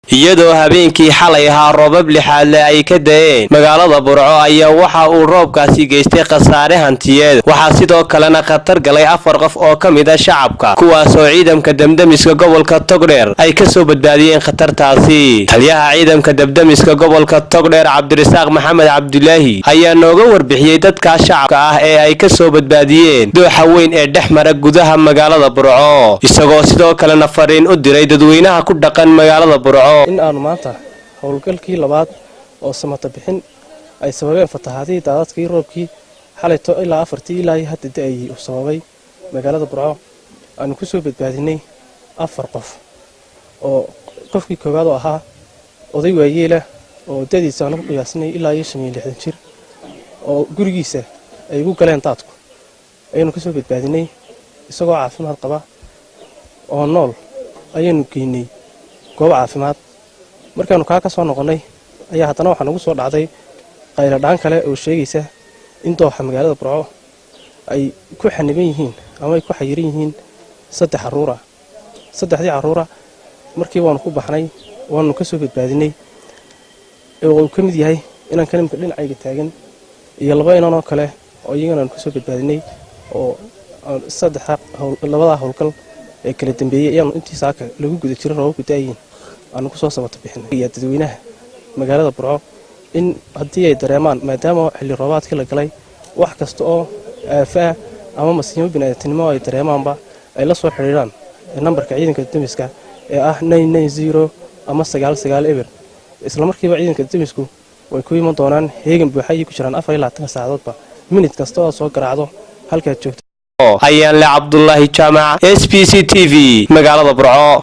iyadoo habeenkii xalay ahaa roobab lixaad leh ay ka da'een magaalada Burco ayaa waxa uu roobkaasi geystay khasaare hantiyeed waxa sidoo kalena khatar galay 4 qof oo kamid ah shacabka kuwaas oo ciidamka damdamiska gobolka Togdheer ay ka soo badbaadiyeen khatartaasi taliyaha ciidamka damdamiska gobolka Togdheer Cabdirasaaq Maxamed Cabdulaahi ayaa nooga warbixiyay dadka shacabka ah ee ay ka soo badbaadiyeen dooxa weyn ee dhexmara gudaha magaalada Burco isagoo sidoo kalena fariin u diray dadweynaha ku dhaqan magaalada Burco in aanu maanta howlgalkii labaad oo samata bixin ay sababeen fatahaadii daadadkii roobkii xalay ilaa 4 ilaa hadda ay u sababay magaalada Burco aanu ku soo badbaadinay 4 qof oo qofkii koowaad oo ahaa oday waayeel oo dadiisa aanu qiyaasnay ilaa 60 jir oo gurigiisa ay ugu galeen daadku aynu ku soo badbaadinay isagoo caafimaad qaba oo nool ayanu geynay goob caafimaad markaanu ka soo noqonay ayaa haddana waxa nagu soo dhacday qaylo dhaan kale oo sheegaysa in dooxa magaalada Burco ay ku xaniban yihiin ama ay ku xayiran yihiin 3 caruura saddexdii caruura markii waanu ku baxnay waanu ka soo badbaadinay oo ka mid yahay inaan kalimka dhinacayga taagan iyo laba inaan oo kale oo iyagana aan ka soo badbaadinay oo labada howlgal ee kala dambeeyay ayaan intii saaka lagu guda jiray roobku daayin aanu ku soo sabata bixinay dadweynaha magaalada Burco in hadii ay dareemaan maadaama xilli roobaadkii la galay wax kasta oo aafaa ama masiimo bini'aadanimo ay dareemaanba ay la soo xiriiraan nambarka ciidanka damiska ee ah 990 ama 99 eber isla markiiba ciidanka damisku way ku iman doonaan heegan buuxay ku jiraan 24 saacadoodba minute kasta oo soo garaacdo halka joogto ayaan la Cabdullaahi Jaamac SPC TV magaalada Burco.